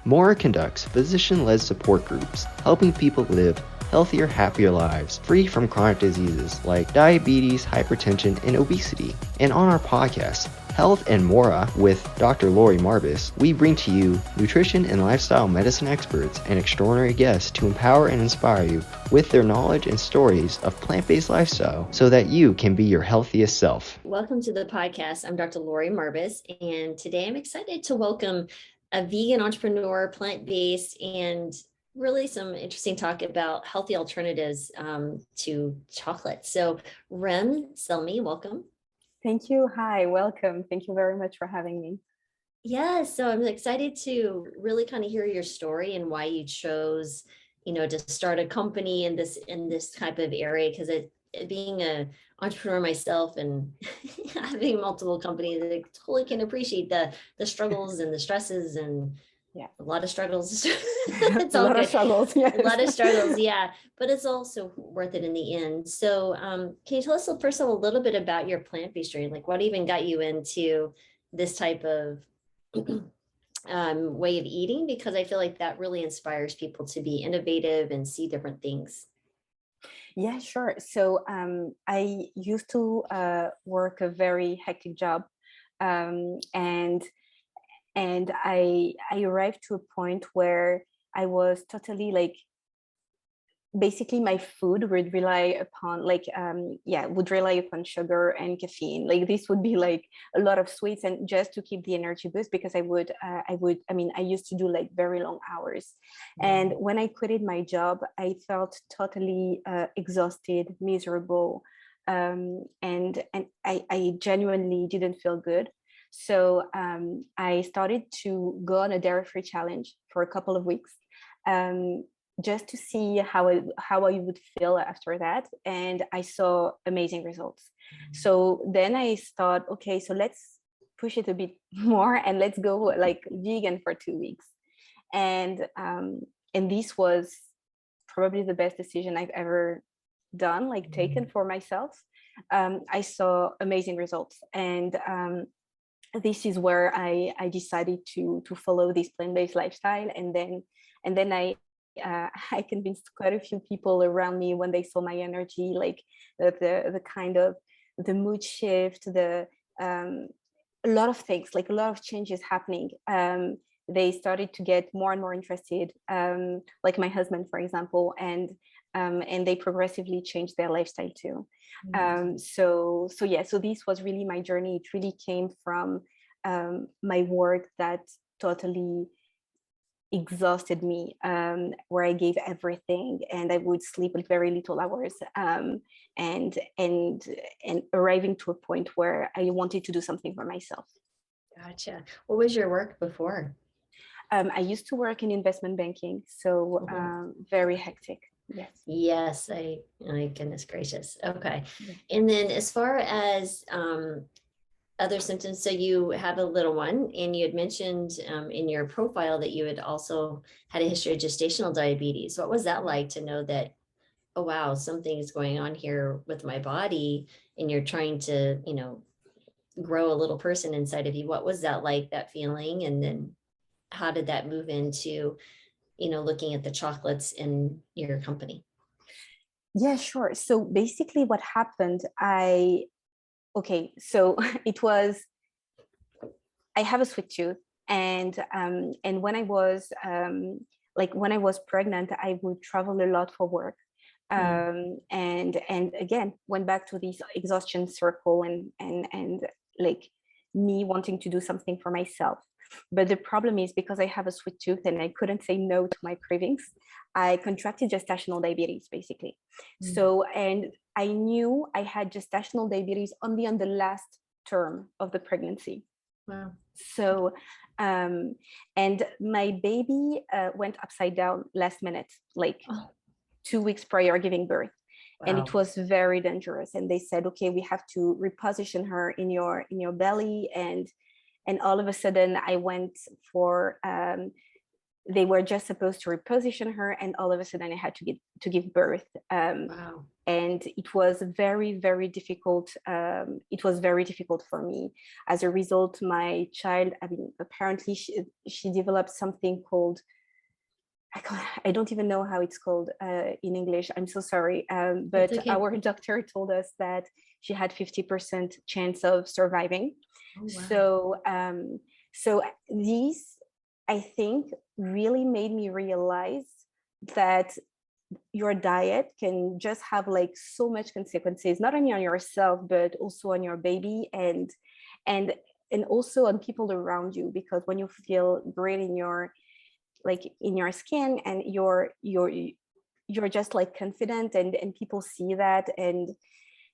MiiRO conducts physician-led support groups, helping people live healthier, happier lives, free from chronic diseases like diabetes, hypertension, and obesity. And on our podcast, Health and Mora with Dr. Lori Marbus, we bring to you nutrition and lifestyle medicine experts and extraordinary guests to empower and inspire you with their knowledge and stories of plant-based lifestyle so that you can be your healthiest self. Welcome to the podcast. I'm Dr. Lori Marbus, and today I'm excited to welcome a vegan entrepreneur, plant-based, and really some interesting talk about healthy alternatives to chocolate. So Rym Selmi, welcome. Thank you. Hi, welcome. Thank you very much for having me. Yeah, so I'm excited to really kind of hear your story and why you chose, to start a company in this type of area, because being an entrepreneur myself and having multiple companies, I totally can appreciate the struggles and the stresses and a lot of struggles. It's all good. Struggles, yes. A lot of struggles, yeah, but it's also worth it in the end. So can you tell us first of all a little bit about your plant-based journey? Like what even got you into this type of way of eating? Because I feel like that really inspires people to be innovative and see different things. Yeah, sure. So I used to work a very hectic job, and I arrived to a point where I was totally basically my food would rely upon sugar and caffeine. Like this would be like a lot of sweets, and just to keep the energy boost, because I used to do like very long hours. And when I quitted my job, I felt totally exhausted, miserable, and I genuinely didn't feel good. So I started to go on a dairy-free challenge for a couple of weeks, just to see how I would feel after that. And I saw amazing results. So then I thought, okay, so let's push it a bit more and let's go like vegan for 2 weeks. And this was probably the best decision I've ever done, like taken for myself. I saw amazing results. And this is where I decided to follow this plant-based lifestyle, and then I convinced quite a few people around me when they saw my energy, like the kind of the mood shift, a lot of things, like a lot of changes happening. They started to get more and more interested, like my husband, for example, and they progressively changed their lifestyle too. So this was really my journey. It really came from my work that totally exhausted me, where I gave everything and I would sleep with very little hours, and arriving to a point where I wanted to do something for myself. Gotcha. What was your work before? I used to work in investment banking, so very hectic. Yes, my goodness gracious. Okay. And then as far as other symptoms, so you have a little one, and you had mentioned in your profile that you had also had a history of gestational diabetes. What was that like to know that, oh wow, something is going on here with my body, and you're trying to, grow a little person inside of you? What was that like, that feeling? And then how did that move into, looking at the chocolates in your company? Yeah, sure. So basically what happened, so it was, I have a sweet tooth, and when I was when I was pregnant, I would travel a lot for work, and again went back to this exhaustion circle, and like me wanting to do something for myself. But the problem is, because I have a sweet tooth and I couldn't say no to my cravings, I contracted gestational diabetes, basically. So, and I knew I had gestational diabetes only on the last term of the pregnancy. Wow. So, and my baby went upside down last minute, like 2 weeks prior giving birth. Wow. And it was very dangerous. And they said, okay, we have to reposition her in your belly. And all of a sudden I went for they were just supposed to reposition her, and all of a sudden I had to give birth. Wow. And it was very, very difficult. It was very difficult for me. As a result, my child, I mean, apparently she developed something called, I don't even know how it's called in English. I'm so sorry. But okay. our doctor told us that she had 50% chance of surviving. Oh, wow. So these, I think, really made me realize that your diet can just have like so much consequences, not only on yourself, but also on your baby and also on people around you. Because when you feel great in your skin, and you're just like confident, and people see that. And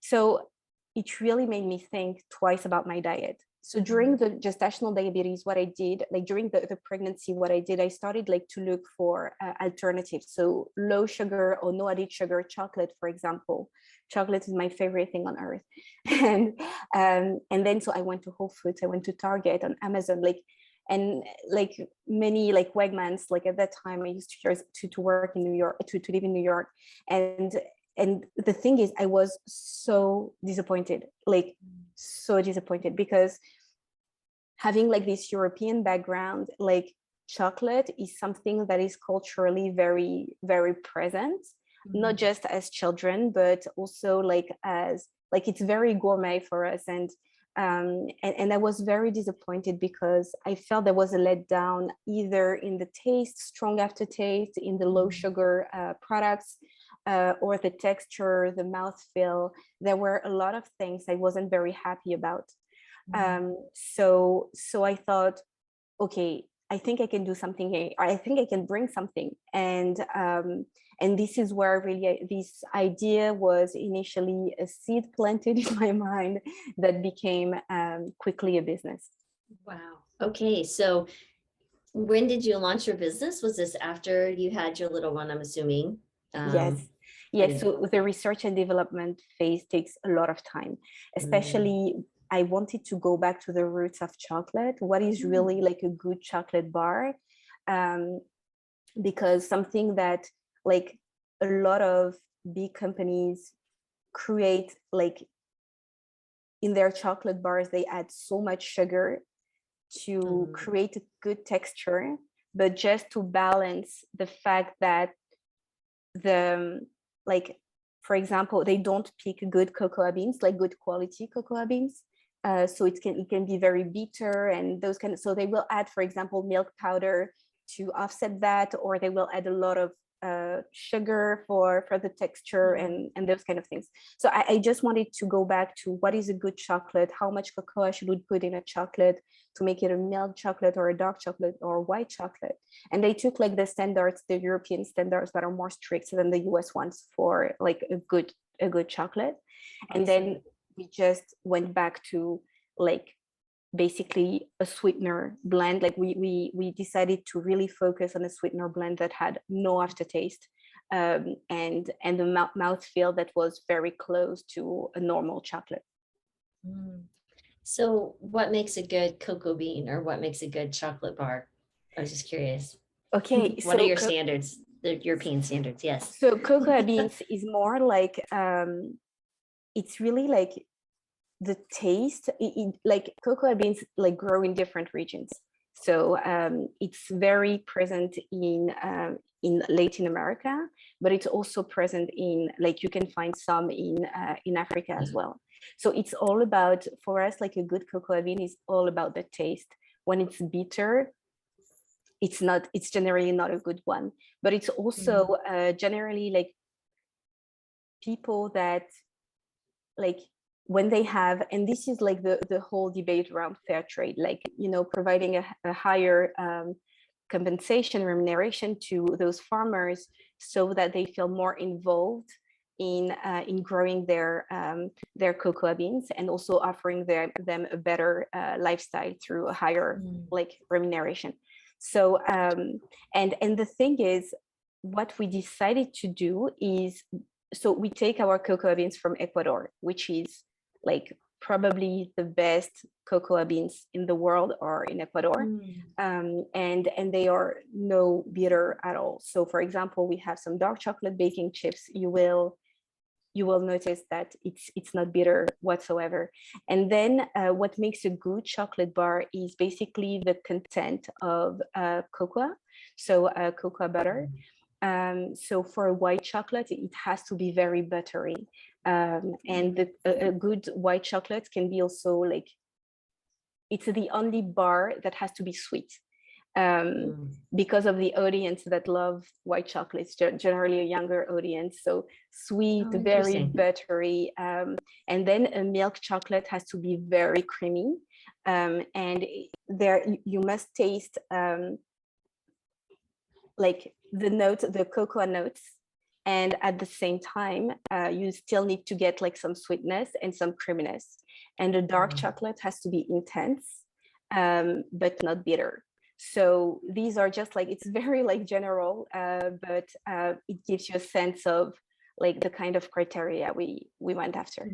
so it really made me think twice about my diet. So during the gestational diabetes, what I did, like during the pregnancy, what I did, I started like to look for alternatives. So low sugar or no added sugar chocolate, for example. Chocolate is my favorite thing on earth. And then so I went to Whole Foods, I went to Target, on Amazon, and like many like Wegmans. Like at that time I used to work in New York, to live in New York. And the thing is, I was so disappointed, because having like this European background, like chocolate is something that is culturally very, very present, not just as children, but also like as like it's very gourmet for us. And I was very disappointed because I felt there was a letdown either in the taste, strong aftertaste, in the low sugar products, or the texture, the mouthfeel. There were a lot of things I wasn't very happy about. So I thought, okay, I think I can do something. I think I can bring something. And this is where really this idea was initially a seed planted in my mind that became quickly a business. Wow. Okay. So when did you launch your business? Was this after you had your little one, I'm assuming? Yes. So the research and development phase takes a lot of time, especially I wanted to go back to the roots of chocolate. What is really like a good chocolate bar? Because something that like a lot of big companies create, like in their chocolate bars, they add so much sugar to create a good texture, but just to balance the fact that like, for example, they don't pick good cocoa beans, like good quality cocoa beans. So it can be very bitter and those kind of, so they will add, for example, milk powder to offset that, or they will add a lot of sugar for the texture and those kind of things. So I just wanted to go back to what is a good chocolate, how much cocoa should we put in a chocolate to make it a milk chocolate or a dark chocolate or white chocolate. And they took like the standards, the European standards that are more strict than the US ones for like a good chocolate. And then we just went back to like basically a sweetener blend. Like we decided to really focus on a sweetener blend that had no aftertaste, and the mouthfeel that was very close to a normal chocolate. So what makes a good cocoa bean, or what makes a good chocolate bar? I was just curious. Okay. What are your standards, the European standards? Yes. So cocoa beans is more like, it's really like the taste, like cocoa beans like grow in different regions. So it's very present in Latin America, but it's also present in, like, you can find some in Africa as well. So it's all about, for us, like a good cocoa bean is all about the taste. When it's bitter, it's generally not a good one. But it's also generally like people that like when they have, and this is like the whole debate around fair trade, like, you know, providing a higher compensation, remuneration to those farmers so that they feel more involved in growing their cocoa beans, and also offering them a better lifestyle through a higher like remuneration. So and the thing is, what we decided to do is, so we take our cocoa beans from Ecuador, which is like probably the best cocoa beans in the world are in Ecuador. And they are no bitter at all. So for example, we have some dark chocolate baking chips. You will notice that it's not bitter whatsoever. And then what makes a good chocolate bar is basically the content of cocoa, so cocoa butter. So for white chocolate, it has to be very buttery. And a good white chocolate can be also like, it's the only bar that has to be sweet. Because of the audience that love white chocolates, generally a younger audience. So sweet, very buttery. And then a milk chocolate has to be very creamy. And there you must taste like the cocoa notes. And at the same time, you still need to get like some sweetness and some creaminess. And the dark chocolate has to be intense, but not bitter. So these are just like, it's very like general, but it gives you a sense of like the kind of criteria we went after.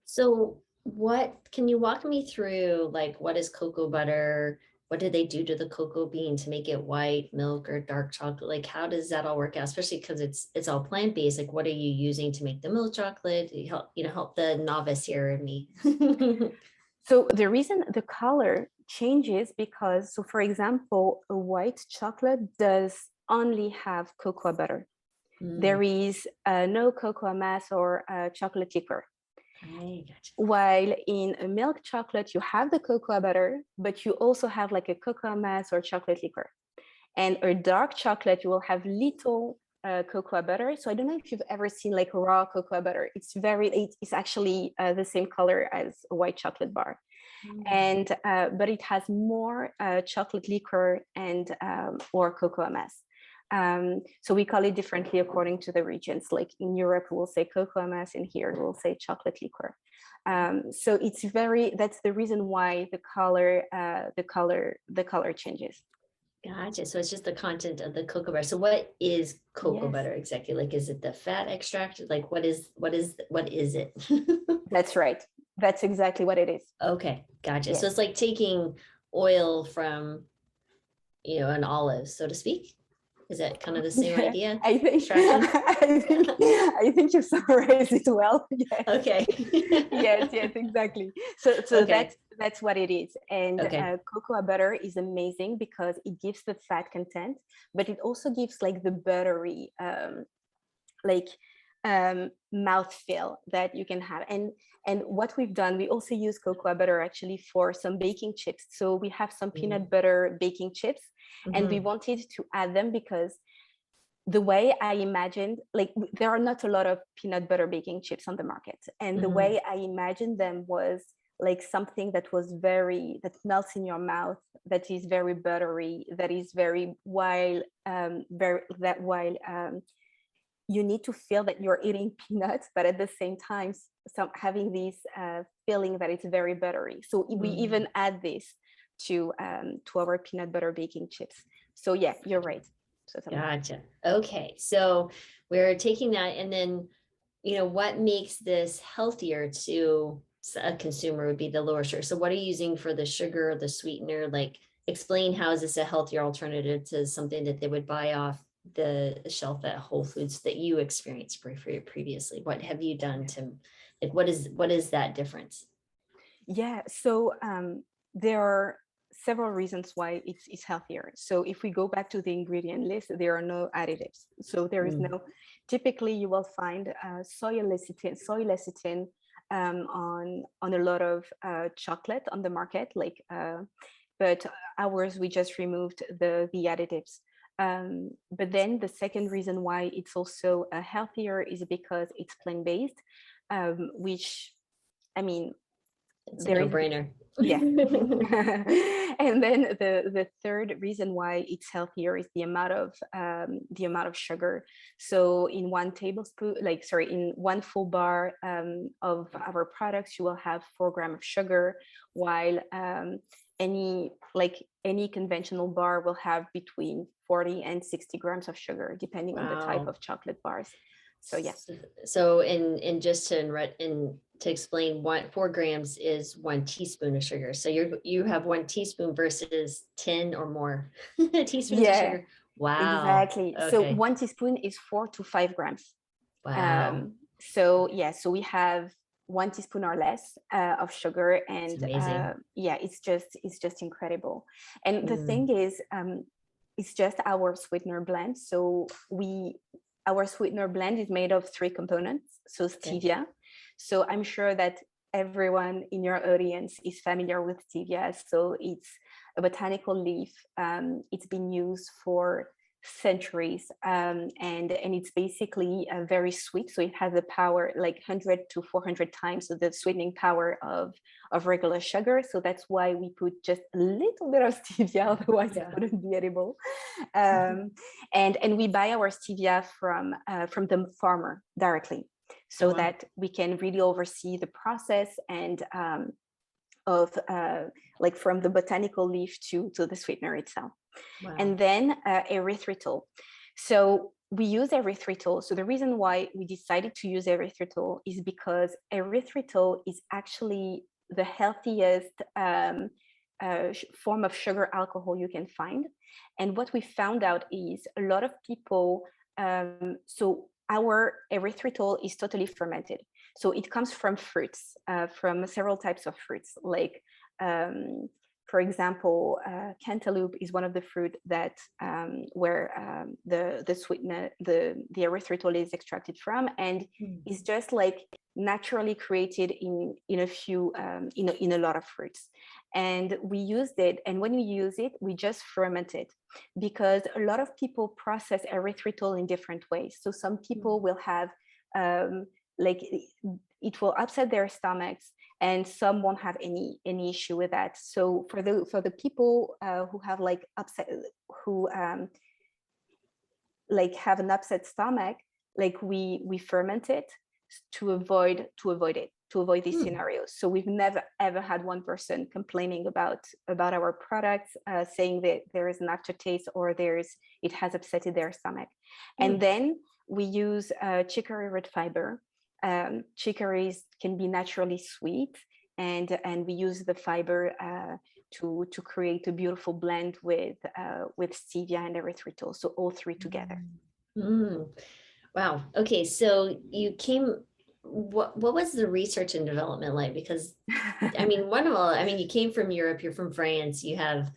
So can you walk me through like, what is cocoa butter? What do they do to the cocoa bean to make it white, milk, or dark chocolate? Like, how does that all work out? Especially because it's all plant-based. Like, what are you using to make the milk chocolate? Help the novice here and me. So the reason the color changes because, so for example, a white chocolate does only have cocoa butter. There is no cocoa mass or chocolate liquor. Gotcha. While in a milk chocolate, you have the cocoa butter, but you also have like a cocoa mass or chocolate liquor. And a dark chocolate, you will have little cocoa butter. So I don't know if you've ever seen like raw cocoa butter. It's actually the same color as a white chocolate bar. And but it has more chocolate liquor and or cocoa mass. So we call it differently according to the regions. Like in Europe, we'll say cocoa mass, and here we'll say chocolate liquor. So that's the reason why the color changes. Gotcha. So it's just the content of the cocoa butter. So what is cocoa butter exactly? Like, is it the fat extract? Like, what is it? That's right. That's exactly what it is. Okay, gotcha. Yes. So it's like taking oil from, an olive, so to speak. Is that kind of the same idea? I think you summarized it well. Yes. Okay. yes, exactly. So okay. that's what it is. And cocoa butter is amazing because it gives the fat content, but it also gives like the buttery mouthfeel that you can have. And what we've done, we also use cocoa butter actually for some baking chips. So we have some peanut butter baking chips, and we wanted to add them because the way I imagined, like there are not a lot of peanut butter baking chips on the market. And the way I imagined them was like something that melts in your mouth, that is very buttery, that is very you need to feel that you're eating peanuts, but at the same time, having this feeling that it's very buttery. So we even add this to our peanut butter baking chips. So yeah, you're right. Gotcha. Okay, so we're taking that, and then, what makes this healthier to a consumer would be the lower sugar. So what are you using for the sugar, the sweetener? Like, explain how is this a healthier alternative to something that they would buy off the shelf at Whole Foods that you experienced previously? What have you done to, like, what is that difference? Yeah, so there are several reasons why it's healthier. So if we go back to the ingredient list, there are no additives. So there is typically you will find soy lecithin on a lot of chocolate on the market, but ours, we just removed the additives. But then the second reason why it's also healthier is because it's plant-based, which, I mean, it's a no-brainer. Yeah. And then the third reason why it's healthier is the amount of sugar. So in one tablespoon, in one full bar of our products, you will have 4 grams of sugar, while any conventional bar will have between 40 and 60 grams of sugar, depending on the type of chocolate bars. So yeah. So and just to explain, 4 grams is 1 teaspoon of sugar. So you have 1 teaspoon versus 10 or more teaspoons of Yeah, sugar. Wow. exactly. So Okay. 1 teaspoon is 4 to 5 grams. Wow. So yeah, so we have 1 teaspoon or less of sugar, It's and amazing. yeah, it's just incredible. And the Mm, thing is, it's just our sweetener blend. So our sweetener blend is made of 3 components. So okay. stevia. So I'm sure that everyone in your audience is familiar with stevia. So it's a botanical leaf. It's been used for centuries, and it's basically very sweet. So it has a power like 100 to 400 times the sweetening power of regular sugar. So that's why we put just a little bit of stevia, otherwise Yeah. it wouldn't be edible. And we buy our stevia from the farmer directly, so Oh, wow. that we can really oversee the process and of like from the botanical leaf to the sweetener itself. Wow. And then erythritol. So we use erythritol. So the reason why we decided to use erythritol is because erythritol is actually the healthiest form of sugar alcohol you can find. And what we found out is a lot of people, so our erythritol is totally fermented. So it comes from fruits, from several types of fruits, like for example, cantaloupe is one of the fruit that where the sweetener, the erythritol is extracted from, and is just like naturally created in a few in a lot of fruits. And we used it, and when we use it, we just ferment it, because a lot of people process erythritol in different ways. So some people will have like it will upset their stomachs, and some won't have any issue with that. So for the people who have like upset, who like have an upset stomach, like we ferment it to avoid these scenarios. So we've never ever had one person complaining about our products, saying that there is an aftertaste or it has upsetted their stomach. And then we use chicory root fiber. Chicories can be naturally sweet, and we use the fiber to create a beautiful blend with stevia and erythritol. So all 3 together. Wow. Okay. So you came. What was the research and development like? Because I mean, one of all, I mean, you came from Europe. You're from France. You have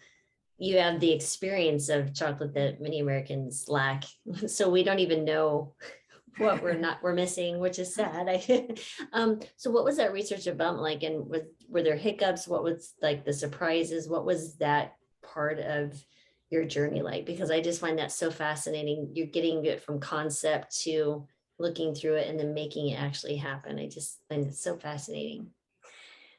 the experience of chocolate that many Americans lack. So we don't even know what we're missing, which is sad. So what was that research about like, and were there hiccups? What was like the surprises? What was that part of your journey like? Because I just find that so fascinating. You're getting it from concept to looking through it and then making it actually happen. I just find it so fascinating.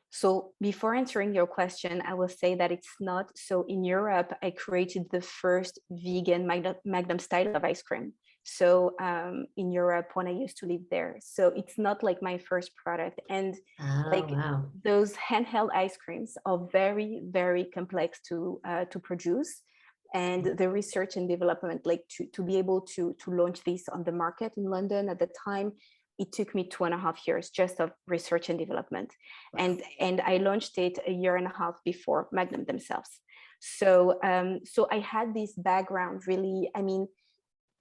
So before answering your question, I will say that it's not. So in Europe, I created the first vegan Magnum style of ice cream. So in Europe, when I used to live there. So it's not like my first product. And like wow. those handheld ice creams are very, very complex to produce. And the research and development, like to be able to launch this on the market in London at the time, it took me 2.5 years just of research and development. And I launched it a year and a half before Magnum themselves. So so I had this background really. I mean,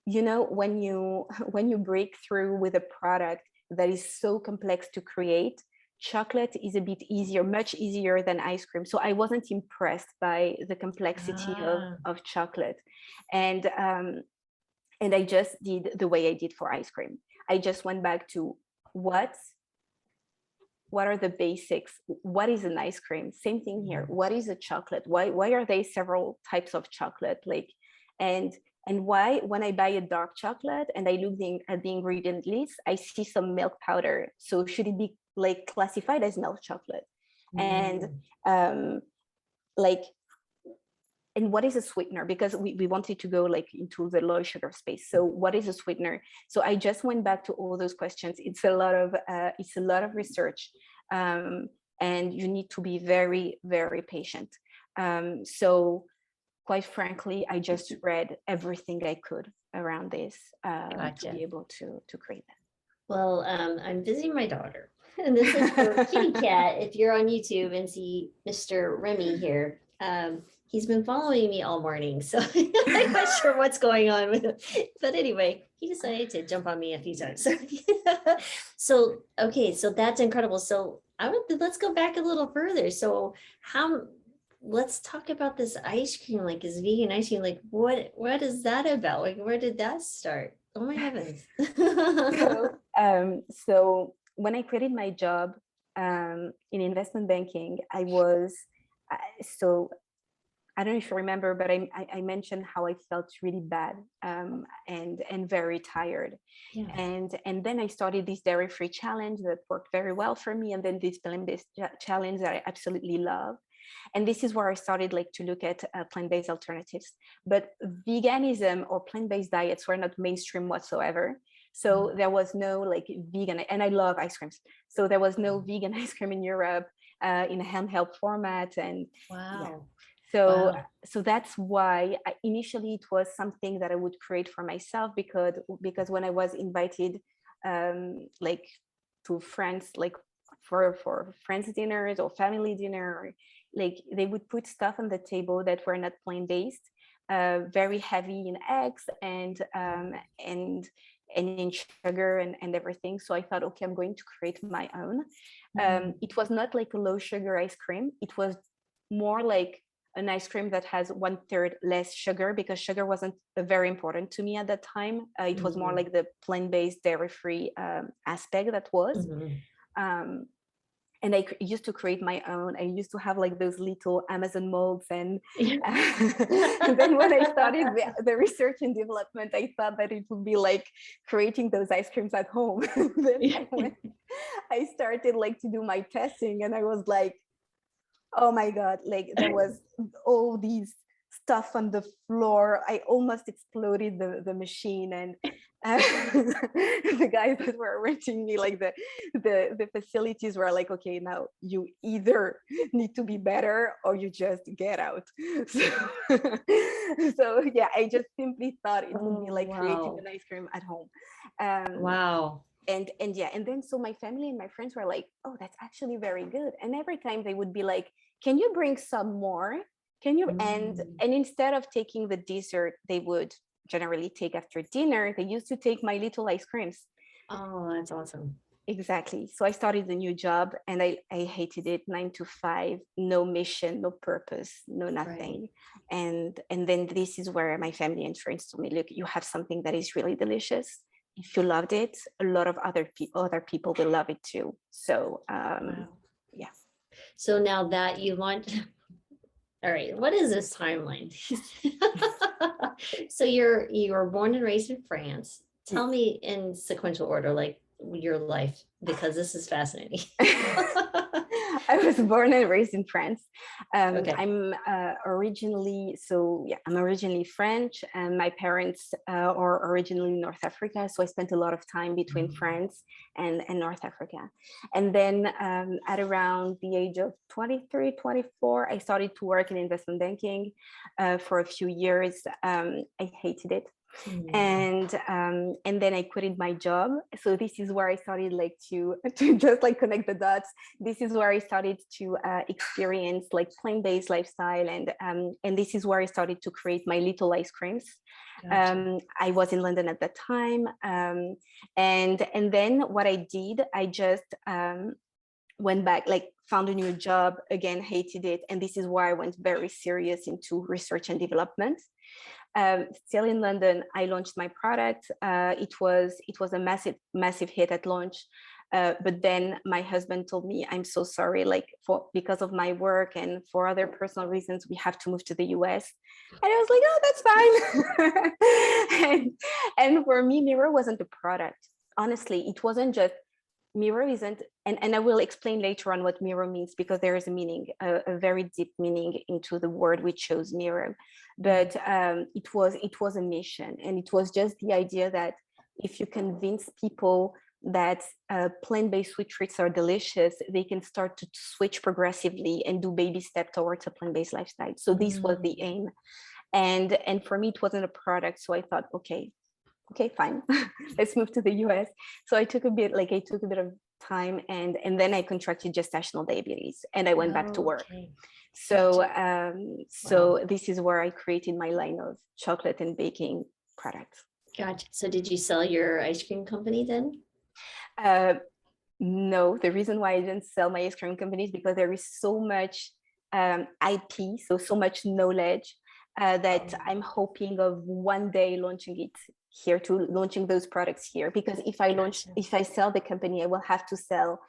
you know, when you break through with a product that is so complex to create, chocolate is a bit easier, much easier than ice cream. So I wasn't impressed by the complexity of chocolate. And I just did the way I did for ice cream. I just went back to what are the basics? What is an ice cream? Same thing here. What is a chocolate? Why are there several types of chocolate? Like, and why, when I buy a dark chocolate and I look at the ingredient list, I see some milk powder. So should it be like classified as milk chocolate? And like, and what is a sweetener? Because we wanted to go like into the low sugar space. So what is a sweetener? So I just went back to all those questions. It's a lot of research, and you need to be very, very patient. So quite frankly, I just read everything I could around this to Gotcha. be able to create that. Well, I'm visiting my daughter, and this is for Kitty Cat. If you're on YouTube and see Mr. Remy here, he's been following me all morning, so I'm not sure what's going on with him. But anyway, he decided to jump on me a few times. So okay, so that's incredible. So let's go back a little further. So let's talk about this ice cream, like this vegan ice cream. Like what is that about? Like where did that start? Oh my heavens. So when I created my job in investment banking, I was so I don't know if you remember, but I mentioned how I felt really bad and very tired. Yeah. And then I started this dairy-free challenge that worked very well for me, and then this plant-based challenge that I absolutely love. And this is where I started like to look at plant-based alternatives. But veganism or plant-based diets were not mainstream whatsoever. So there was no like vegan, and I love ice creams. So there was no vegan ice cream in Europe in a handheld format. And Wow. yeah. So, Wow. so that's why initially it was something that I would create for myself, because when I was invited like to friends, like for friends dinners or family dinner, like they would put stuff on the table that were not plant-based, very heavy in eggs and in sugar and everything. So I thought, okay, I'm going to create my own. It was not like a low sugar ice cream. It was more like an ice cream that has 1/3 less sugar, because sugar wasn't very important to me at that time. It was more like the plant-based, dairy-free aspect that was. And I used to create my own. I used to have like those little Amazon molds, and then when I started the research and development, I thought that it would be like creating those ice creams at home. Then I started like to do my testing, and I was like, oh my God, like there was all these stuff on the floor. I almost exploded the machine, and the guys that were renting me like the facilities were like, okay, now you either need to be better or you just get out. So yeah, I just simply thought it would be like creating an ice cream at home. Wow. And then so my family and my friends were like, oh, that's actually very good. And every time they would be like, can you bring some more? Can you? And instead of taking the dessert they would generally take after dinner, they used to take my little ice creams. Oh, that's awesome. Exactly. So I started a new job, and I hated it. 9 to 5, no mission, no purpose, no nothing. Right. And then this is where my family and friends told me, look, you have something that is really delicious. If you loved it, a lot of other people will love it too. So yeah. So now that you launched, all right, what is this timeline? So you were born and raised in France. Tell me in sequential order, like your life, because this is fascinating. I was born and raised in France. Okay. I'm originally French, and my parents are originally North Africa. So I spent a lot of time between France and North Africa. And then at around the age of 23, 24, I started to work in investment banking for a few years. I hated it. And then I quitted my job. So this is where I started like to just like connect the dots. This is where I started to experience like plant-based lifestyle, and this is where I started to create my little ice creams. Gotcha. I was in London at that time, and then what I did, I just went back, like found a new job again, hated it, and this is why I went very serious into research and development. Still in London, I launched my product. It was a massive hit at launch. But then my husband told me, I'm so sorry, like because of my work and for other personal reasons, we have to move to the US. And I was like, oh, that's fine. and for me, MiiRO wasn't a product. Honestly, it wasn't just, MiiRO isn't, and I will explain later on what MiiRO means, because there is a meaning, a very deep meaning into the word we chose, MiiRO. But it was a mission, and it was just the idea that if you convince people that plant-based sweet treats are delicious, they can start to switch progressively and do baby steps towards a plant-based lifestyle. So this was the aim. And for me, it wasn't a product. So I thought, okay, okay, fine, let's move to the US. So I took a bit of time, and then I contracted gestational diabetes, and I went back to work. Okay. So Gotcha. so this is where I created my line of chocolate and baking products. Gotcha. So did you sell your ice cream company then? No, the reason why I didn't sell my ice cream company is because there is so much IP, so much knowledge that I'm hoping of one day launching it here, to launching those products here. Because Gotcha. if I sell the company, I will have to sell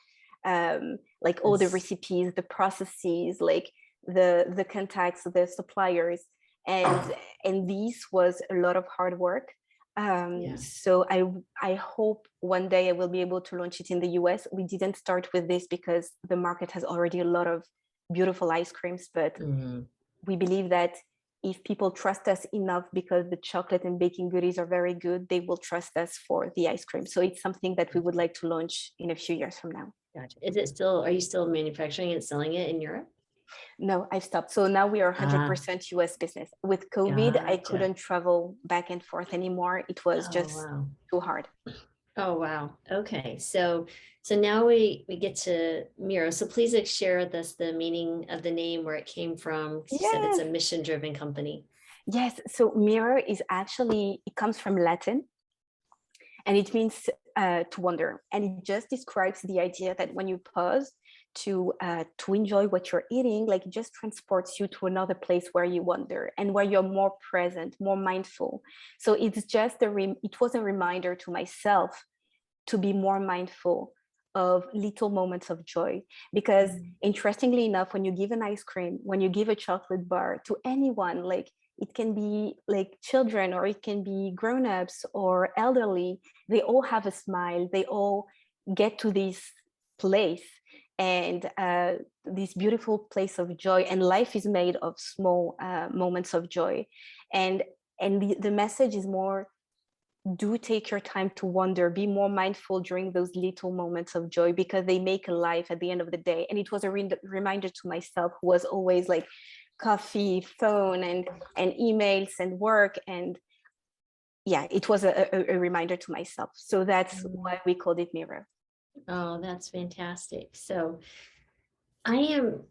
like all the recipes, the processes, like the contacts, the suppliers, and this was a lot of hard work. Yeah. So I hope one day I will be able to launch it in the US. We didn't start with this because the market has already a lot of beautiful ice creams, but we believe that if people trust us enough, because the chocolate and baking goodies are very good, they will trust us for the ice cream. So it's something that we would like to launch in a few years from now. Gotcha. Is it still, are you still manufacturing and selling it in Europe? No, I've stopped. So now we are 100% US business. With COVID, I Gotcha. couldn't travel back and forth anymore. It was Oh, just wow. too hard. Oh, wow. Okay. So now we get to MiiRO. So please share with us the meaning of the name, where it came from. 'Cause you said it's a Yes. mission-driven company. Yes. So MiiRO is actually, it comes from Latin, and it means to wonder. And it just describes the idea that when you pause to enjoy what you're eating, like, it just transports you to another place where you wonder and where you're more present, more mindful. So it's just it was a reminder to myself to be more mindful of little moments of joy. Because interestingly enough, when you give an ice cream, when you give a chocolate bar to anyone, like, it can be like children, or it can be grown-ups or elderly, they all have a smile, they all get to this place, and this beautiful place of joy. And life is made of small moments of joy. And the message is more, do take your time to wonder, be more mindful during those little moments of joy, because they make a life at the end of the day. And it was a reminder to myself, who was always like coffee, phone, and emails and work. And yeah, it was a reminder to myself. So that's why we called it MiiRO. Oh, that's fantastic. So I am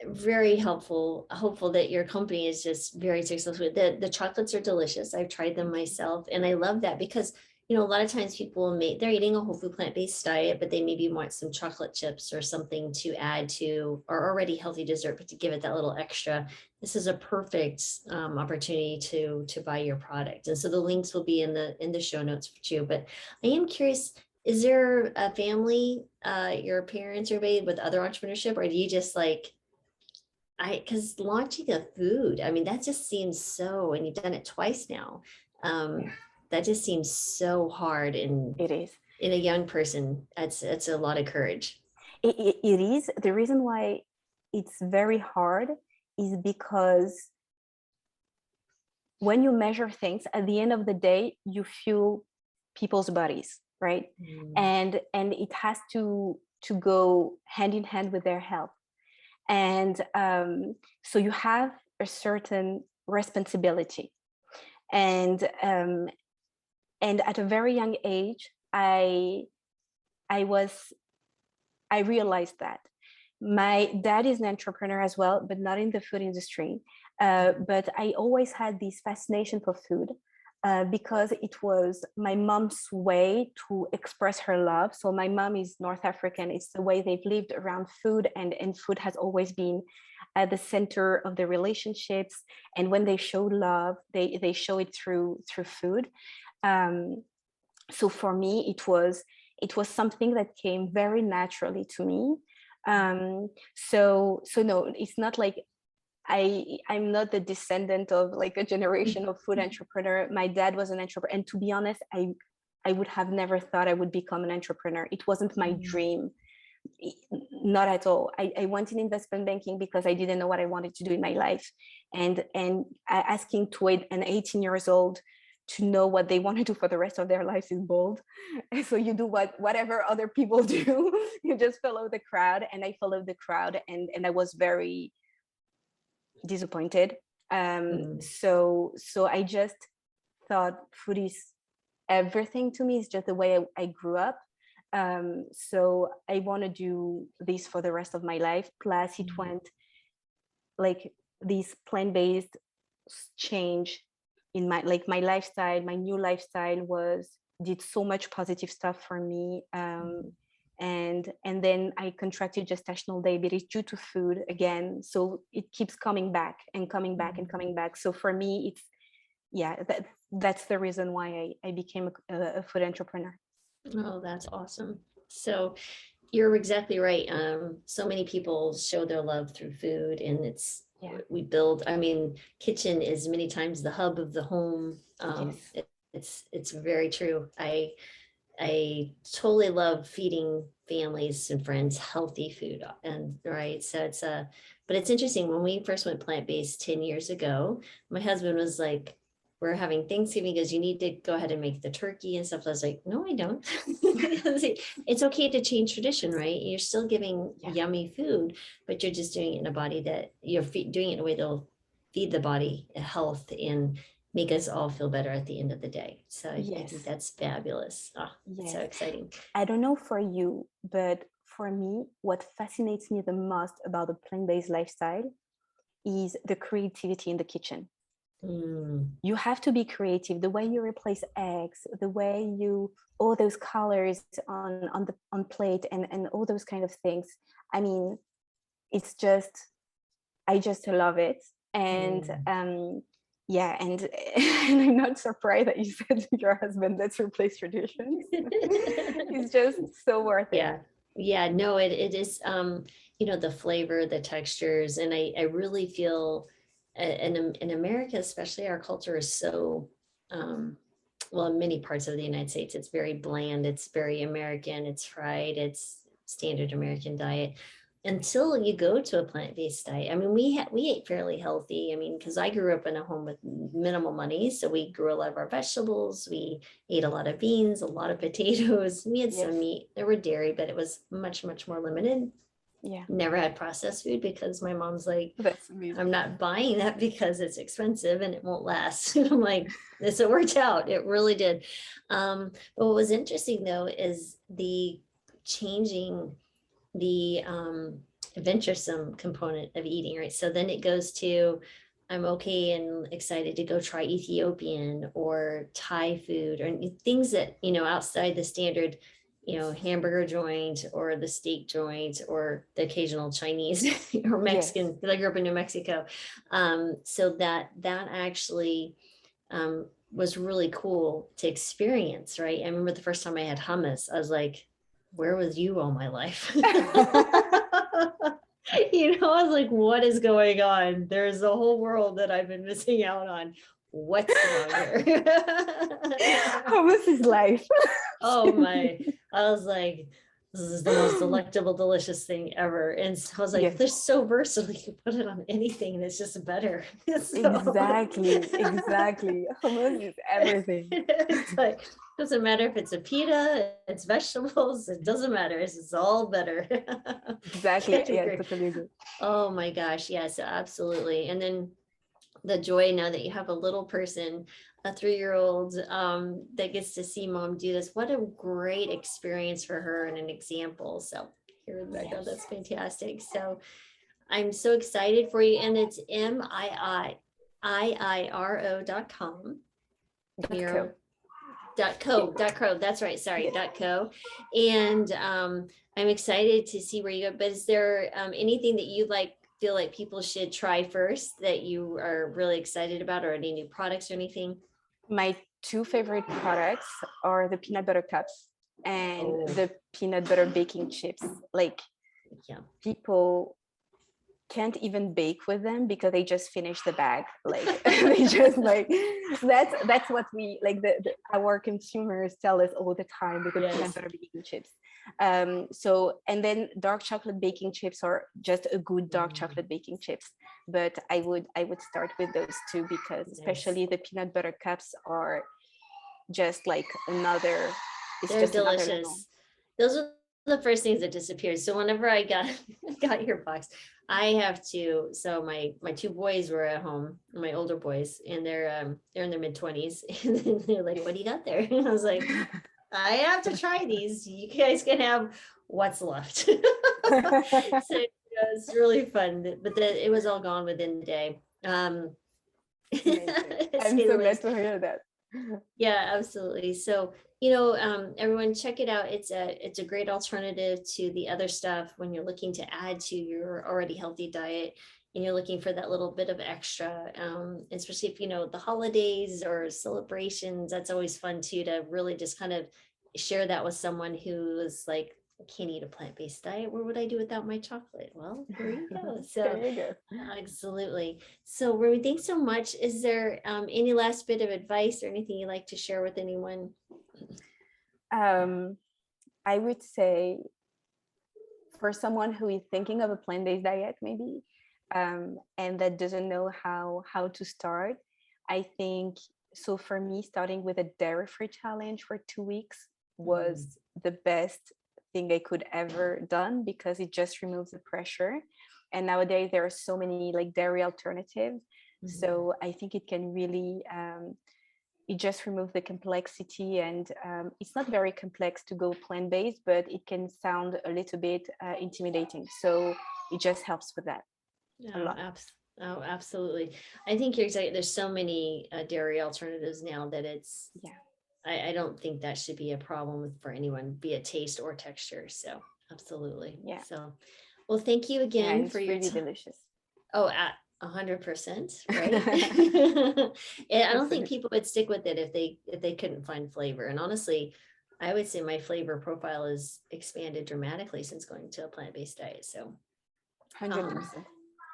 very hopeful that your company is just very successful. The chocolates are delicious. I've tried them myself, and I love that, because a lot of times people they're eating a whole food plant-based diet, but they maybe want some chocolate chips or something to add to or already healthy dessert, but to give it that little extra. This is a perfect opportunity to buy your product. And so the links will be in the show notes for you. But I am curious, is there a family, your parents or anybody with other entrepreneurship, or do you just like, because launching a food, I mean, that just seems so, and you've done it twice now. That just seems so hard in It is. a young person. It's a lot of courage. It is. The reason why it's very hard is because when you measure things, at the end of the day, you feel people's bodies, right? And it has to go hand in hand with their health. And so you have a certain responsibility. And at a very young age, I realized that. My dad is an entrepreneur as well, but not in the food industry. But I always had this fascination for food, because it was my mom's way to express her love. So my mom is North African. It's the way they've lived around food, and food has always been at the center of the relationships. And when they show love, they show it through food. So for me, it was something that came very naturally to me. So no, it's not like I'm not the descendant of like a generation of food entrepreneur. My dad was an entrepreneur, and to be honest, I would have never thought I would become an entrepreneur. It wasn't my dream, not at all. I went in investment banking because I didn't know what I wanted to do in my life, and asking to an 18 years old to know what they want to do for the rest of their lives is bold. And so you do whatever other people do. You just follow the crowd, and I followed the crowd, and I was very disappointed. So I just thought food is everything to me. It's just the way I grew up. So I want to do this for the rest of my life. Plus it went like this plant-based change in my, like my lifestyle, my new lifestyle did so much positive stuff for me. And then I contracted gestational diabetes due to food again. So it keeps coming back and coming back and coming back. So for me, it's, yeah, that's the reason why I became a food entrepreneur. Oh, that's awesome. So you're exactly right. So many people show their love through food, and it's, we build, I mean, kitchen is many times the hub of the home. It's very true. I totally love feeding families and friends healthy food, and right. So it's but it's interesting, when we first went plant-based 10 years ago, my husband was like, we're having Thanksgiving, because you need to go ahead and make the turkey and stuff. I was like, no, I don't. It's okay to change tradition, right? You're still giving yummy food, but you're just doing it in a body that you're doing it in a way that'll feed the body health and make us all feel better at the end of the day. So I think that's fabulous. Oh, so exciting. I don't know for you, but for me, what fascinates me the most about the plant-based lifestyle is the creativity in the kitchen. You have to be creative. The way you replace eggs, the way you, all those colors on plate, and all those kind of things. I mean, it's just, I just love it. And yeah, and I'm not surprised that you said to your husband, let's replace traditions. It's just so worth it. Yeah, no, it is, you know, the flavor, the textures, and I really feel in America, especially, our culture is so, well, in many parts of the United States, it's very bland, it's very American, it's fried, it's standard American diet. Until you go to a plant-based diet. I mean, we ate fairly healthy. I mean, because I grew up in a home with minimal money, so we grew a lot of our vegetables. We ate a lot of beans, a lot of potatoes. We had some meat. There were dairy, but it was much, much more limited. Never had processed food, because my mom's like, that's amazing. I'm not buying that because it's expensive and it won't last. I'm like, this, it worked out. It really did. But what was interesting though is the changing the adventuresome component of eating, right? So then it goes to, I'm okay and excited to go try Ethiopian or Thai food, or things that, you know, outside the standard, you know, hamburger joint or the steak joint or the occasional Chinese or Mexican, because I grew up in New Mexico. So that actually was really cool to experience, right? I remember the first time I had hummus, I was like, where was you all my life? You know, I was like, what is going on? There's a whole world that I've been missing out on. What's wrong here? Hummus is life. Oh my, I was like, this is the most delectable, delicious thing ever. And so I was like, they're so versatile. You can put it on anything and it's just better. Exactly. Hummus is everything. It's like, doesn't matter if it's a pita, it's vegetables, it doesn't matter. It's all better. Exactly. Yeah, totally agree. Oh my gosh. Yes, absolutely. And then the joy now that you have a little person, a 3-year-old, that gets to see mom do this. What a great experience for her and an example. So here, Rebecca, that's fantastic. So I'm so excited for you. And it's MiiRO.com. .co. That's right. Sorry, .co. And I'm excited to see where you go. But is there anything that you feel like people should try first that you are really excited about, or any new products or anything? My 2 favorite products are the peanut butter cups and the peanut butter baking chips. Like, people can't even bake with them because they just finish the bag. Like, they just like, that's what we like, our consumers tell us all the time, with the peanut butter baking chips. So, and then dark chocolate baking chips are just a good dark chocolate baking chips. But I would start with those 2, because especially the peanut butter cups are just like another, they're delicious. Those are the first things that disappeared. So whenever I got your box, I have to. So my two boys were at home, my older boys, and they're in their mid-20s, and then they're like, "What do you got there?" And I was like, "I have to try these. You guys can have what's left." So it was really fun, but it was all gone within the day. I'm so glad to hear that. Yeah, absolutely. So, everyone check it out. It's a great alternative to the other stuff when you're looking to add to your already healthy diet and you're looking for that little bit of extra. Especially if, the holidays or celebrations, that's always fun too, to really just kind of share that with someone who is like, I can't eat a plant-based diet. What would I do without my chocolate? Well, here you go. So There you go. absolutely. So Remy, thanks so much. Is there any last bit of advice or anything you'd like to share with anyone? I would say for someone who is thinking of a plant-based diet, maybe, and that doesn't know how to start, I think, so for me, starting with a dairy-free challenge for 2 weeks was the best thing I could ever done, because it just removes the pressure. And nowadays there are so many like dairy alternatives. So I think it can really it just removes the complexity, and it's not very complex to go plant-based, but it can sound a little bit intimidating. So it just helps with that a lot. Oh, absolutely. I think you're exactly. There's so many dairy alternatives now that it's. Yeah. I don't think that should be a problem for anyone, be it taste or texture. So absolutely. Yeah. So, well, thank you again for your really delicious. Oh, at 100%, right? And I don't think people would stick with it if they couldn't find flavor. And honestly, I would say my flavor profile is expanded dramatically since going to a plant-based diet. So 100%.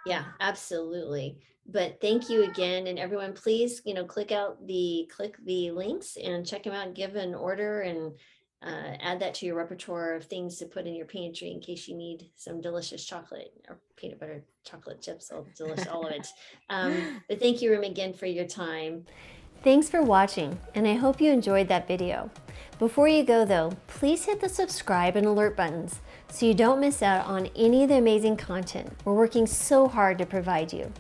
Yeah, absolutely. But thank you again. And everyone, please, click the links and check them out, give an order, and add that to your repertoire of things to put in your pantry in case you need some delicious chocolate or peanut butter chocolate chips, all delicious, all of it. But thank you, Rym, again for your time. Thanks for watching, and I hope you enjoyed that video. Before you go though, please hit the subscribe and alert buttons so you don't miss out on any of the amazing content we're working so hard to provide you.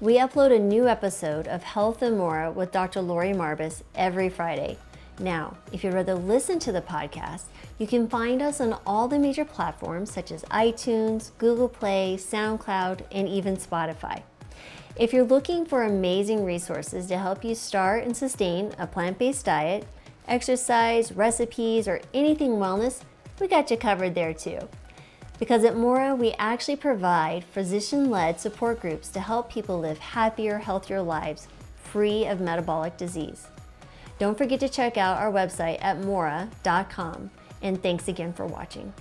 We upload a new episode of Health and MiiRO with Dr. Lori Marbas every Friday. Now, if you'd rather listen to the podcast, you can find us on all the major platforms such as iTunes, Google Play, SoundCloud, and even Spotify. If you're looking for amazing resources to help you start and sustain a plant-based diet, exercise, recipes, or anything wellness, we got you covered there too. Because at MiiRO, we actually provide physician-led support groups to help people live happier, healthier lives, free of metabolic disease. Don't forget to check out our website at miiro.com, and thanks again for watching.